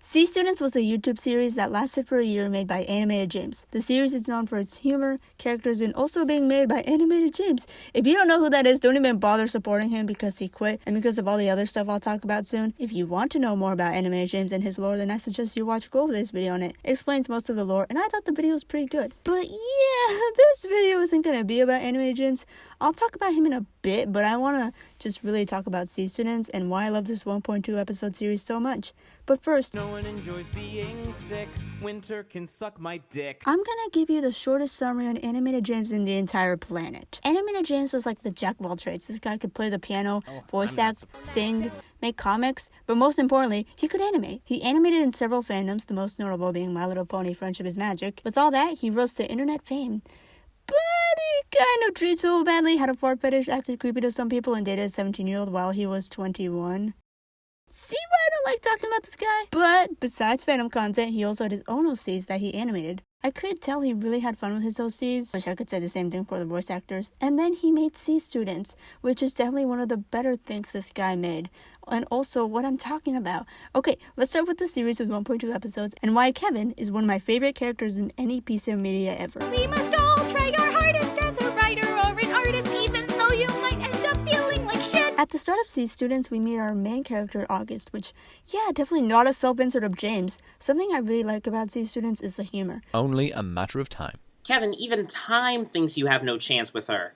C Students was a YouTube series that lasted for a year made by Animated James. The series is known for its humor, characters, and also being made by Animated James. If you don't know who that is, don't even bother supporting him because he quit and because of all the other stuff I'll talk about soon. If you want to know more about Animated James and his lore, then I suggest you watch Golden's video on it. It explains most of the lore, and I thought the video was pretty good. But yeah, this video isn't gonna be about Animated James. I'll talk about him in a bit, but I want to just really talk about C Students and why I love this 1.2 episode series so much. But first, no one enjoys being sick. Winter can suck my dick. I'm gonna give you the shortest summary on Animated James in the entire planet. Animated James was like the jack of all trades. This guy could play the piano, voice act, sing, make comics, but most importantly, he could animate. He animated in several fandoms, the most notable being My Little Pony Friendship is Magic. With all that, he rose to internet fame. But he kind of treats people badly, had a fart fetish, acted creepy to some people, and dated a 17-year-old while he was 21. See why I don't like talking about this guy? But besides fandom content, he also had his own OCs that he animated. I could tell he really had fun with his OCs. Wish I could say the same thing for the voice actors. And then he made C Students, which is definitely one of the better things this guy made. And also what I'm talking about. Okay, let's start with the series with 1.2 episodes and why Kevin is one of my favorite characters in any piece of media ever. We must all try our hardest as a writer or an artist, even though you might end up feeling like shit. At the start of C Students, we meet our main character, August, which, yeah, definitely not a self-insert of James. Something I really like about C Students is the humor. Only a matter of time. Kevin, even time thinks you have no chance with her.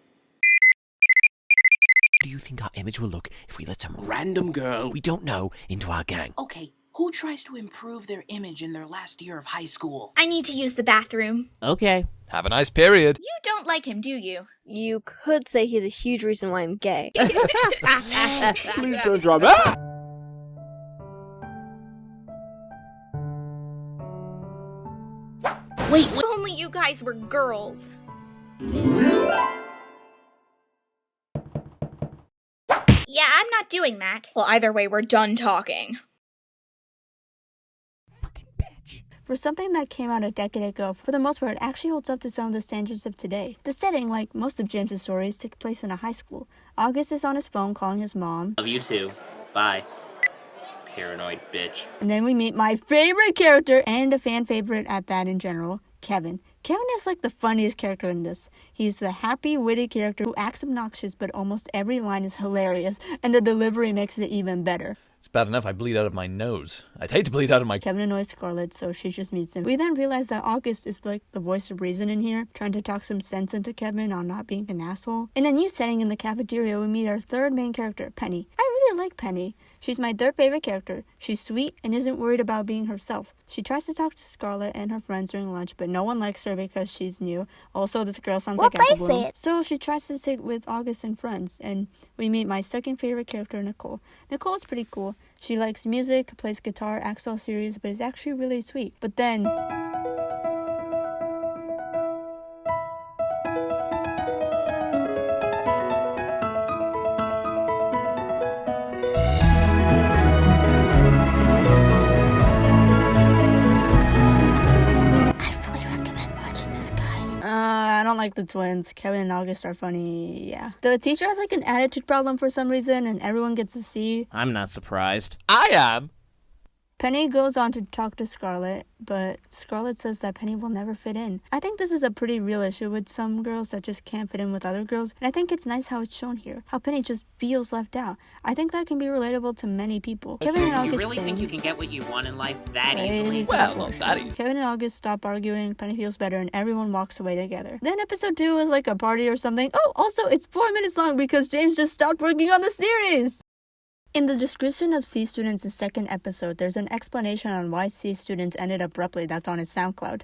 Do you think our image will look if we let some random girl we don't know into our gang? Okay, who tries to improve their image in their last year of high school? I need to use the bathroom. Okay. Have a nice period. You don't like him, do you? You could say he's a huge reason why I'm gay. Please don't drop it. Wait, if only you guys were girls. Yeah, I'm not doing that. Well, either way, we're done talking. For something that came out a decade ago, for the most part, it actually holds up to some of the standards of today. The setting, like most of James's stories, take place in a high school. August is on his phone calling his mom. Love you too. Bye. Paranoid bitch. And then we meet my favorite character, and a fan favorite at that in general, Kevin. Kevin is like the funniest character in this. He's the happy, witty character who acts obnoxious, but almost every line is hilarious, and the delivery makes it even better. It's bad enough I bleed out of my nose. I'd hate to bleed out of my... Kevin annoys Scarlett, so she just meets him. We then realize that August is like the voice of reason in here, trying to talk some sense into Kevin on not being an asshole. In a new setting in the cafeteria, we meet our third main character, Penny. I really like Penny. She's my third favorite character. She's sweet and isn't worried about being herself. She tries to talk to Scarlett and her friends during lunch, but no one likes her because she's new. Also, this girl sounds like Apple Bloom. So she tries to sit with August and friends, and we meet my second favorite character, Nicole. Nicole is pretty cool. She likes music, plays guitar, acts all serious, but is actually really sweet. But then... I don't like the twins. Kevin and August are funny, yeah. The teacher has like an attitude problem for some reason, and everyone gets a C. I'm not surprised. I am! Penny goes on to talk to Scarlett, but Scarlett says that Penny will never fit in. I think this is a pretty real issue with some girls that just can't fit in with other girls, and I think it's nice how it's shown here, how Penny just feels left out. I think that can be relatable to many people. Kevin and August You really think you can get what you want in life that easily? Well, not that easy. Kevin and August stop arguing, Penny feels better, and everyone walks away together. Then episode 2 is like a party or something. Oh, also, it's 4 minutes long because James just stopped working on the series! In the description of C Students' second episode, there's an explanation on why C Students ended abruptly that's on his SoundCloud.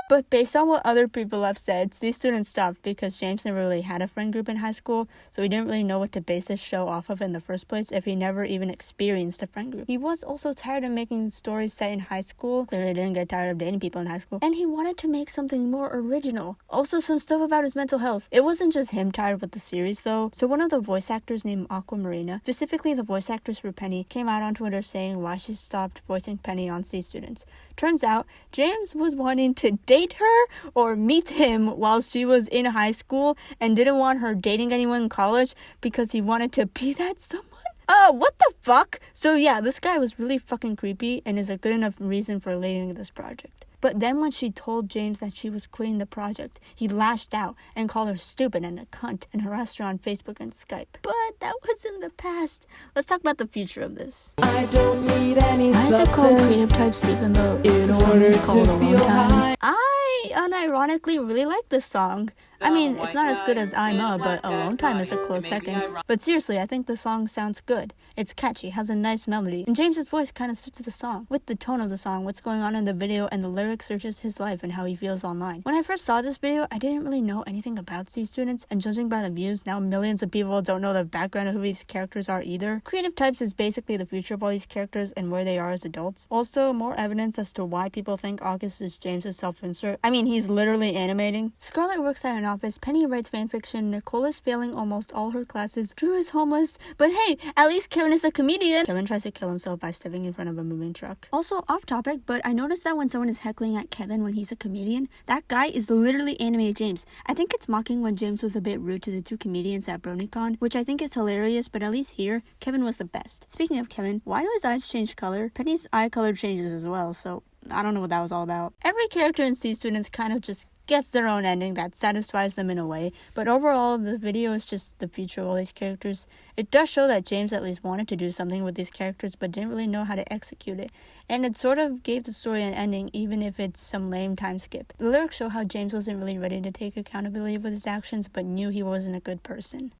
But based on what other people have said, C Students stopped because James never really had a friend group in high school, so he didn't really know what to base this show off of in the first place if he never even experienced a friend group. He was also tired of making stories set in high school, clearly didn't get tired of dating people in high school, and he wanted to make something more original. Also some stuff about his mental health. It wasn't just him tired with the series though, so one of the voice actors named Aquamarina, specifically the voice actress for Penny, came out on Twitter saying why she stopped voicing Penny on C Students. Turns out, James was wanting to date her or meet him while she was in high school and didn't want her dating anyone in college because he wanted to be that someone. What the fuck? So yeah, this guy was really fucking creepy and is a good enough reason for leading this project. But then when she told James that she was quitting the project, he lashed out and called her stupid and a cunt and harassed her on Facebook and Skype. But that was in the past. Let's talk about the future of this. I don't need any Why is it called creative types even though in the song order is called to Alone feel Time? high. I unironically really like this song. I mean, it's not as good as I'm A, but Alone Time is a close second. But seriously, I think the song sounds good. It's catchy, has a nice melody, and James's voice kind of suits the song. With the tone of the song, what's going on in the video, and the lyrics are just his life and how he feels online. When I first saw this video, I didn't really know anything about C students, and judging by the views, now millions of people don't know the background of who these characters are either. Creative Types is basically the future of all these characters and where they are as adults. Also, more evidence as to why people think August is James's self-insert. I mean, he's literally animating. Scarlett works at an office, Penny writes fanfiction, Nicole is failing almost all her classes, Drew is homeless, but hey, at least Kevin is a comedian. Kevin tries to kill himself by stepping in front of a moving truck. Also, off topic, but I noticed that when someone is heckling at Kevin when he's a comedian, that guy is literally animated James. I think it's mocking when James was a bit rude to the two comedians at BronyCon, which I think is hilarious, but at least here, Kevin was the best. Speaking of Kevin, why do his eyes change color? Penny's eye color changes as well, so I don't know what that was all about. Every character in C Students kind of just gets their own ending that satisfies them in a way, but overall the video is just the future of all these characters. It does show that James at least wanted to do something with these characters but didn't really know how to execute it, and it sort of gave the story an ending even if it's some lame time skip. The lyrics show how James wasn't really ready to take accountability for his actions but knew he wasn't a good person.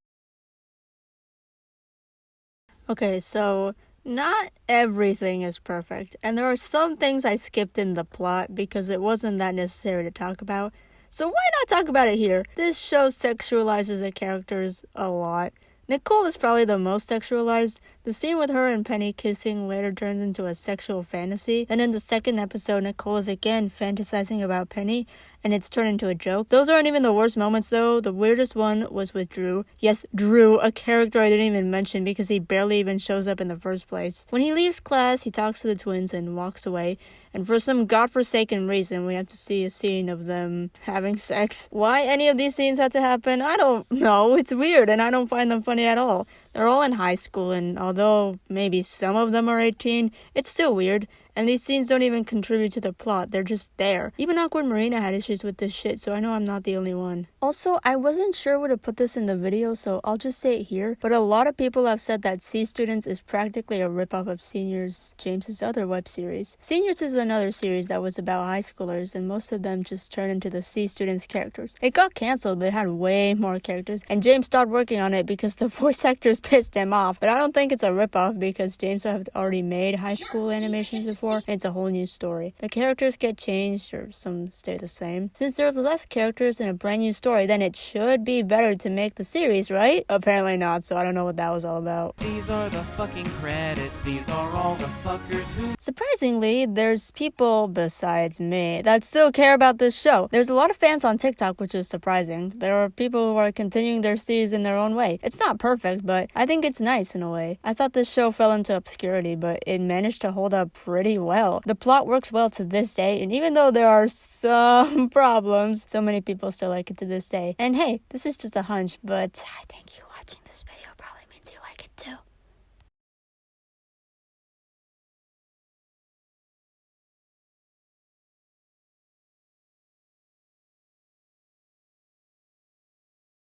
Okay, so not everything is perfect, and there are some things I skipped in the plot because it wasn't that necessary to talk about. So why not talk about it here? This show sexualizes the characters a lot. Nicole is probably the most sexualized. The scene with her and Penny kissing later turns into a sexual fantasy. Then in the second episode, Nicole is again fantasizing about Penny, and it's turned into a joke. Those aren't even the worst moments though. The weirdest one was with Drew. Yes, Drew, a character I didn't even mention because he barely even shows up in the first place. When he leaves class, he talks to the twins and walks away. And for some godforsaken reason, we have to see a scene of them having sex. Why any of these scenes had to happen, I don't know. It's weird, and I don't find them funny at all. They're all in high school, and although maybe some of them are 18, it's still weird. And these scenes don't even contribute to the plot, they're just there. Even Awkward Marina had issues with this shit, so I know I'm not the only one. Also, I wasn't sure where to put this in the video, so I'll just say it here, but a lot of people have said that C Students is practically a ripoff of Seniors, James's other web series. Seniors is another series that was about high schoolers, and most of them just turned into the C Students characters. It got cancelled, but it had way more characters, and James stopped working on it because the voice actors pissed him off. But I don't think it's a ripoff because James had already made high school animations before. It's a whole new story. The characters get changed or some stay the same. Since there's less characters in a brand new story, then it should be better to make the series, right? Apparently not, so I don't know what that was all about. These are the fucking credits. These are all the fuckers who. Surprisingly, there's people besides me that still care about this show. There's a lot of fans on TikTok, which is surprising. There are people who are continuing their series in their own way. It's not perfect, but I think it's nice in a way. I thought this show fell into obscurity, but it managed to hold up pretty well. The plot works well to this day, and even though there are some problems, so many people still like it to this day. And hey, this is just a hunch, but I think you watching this video probably means you like it too.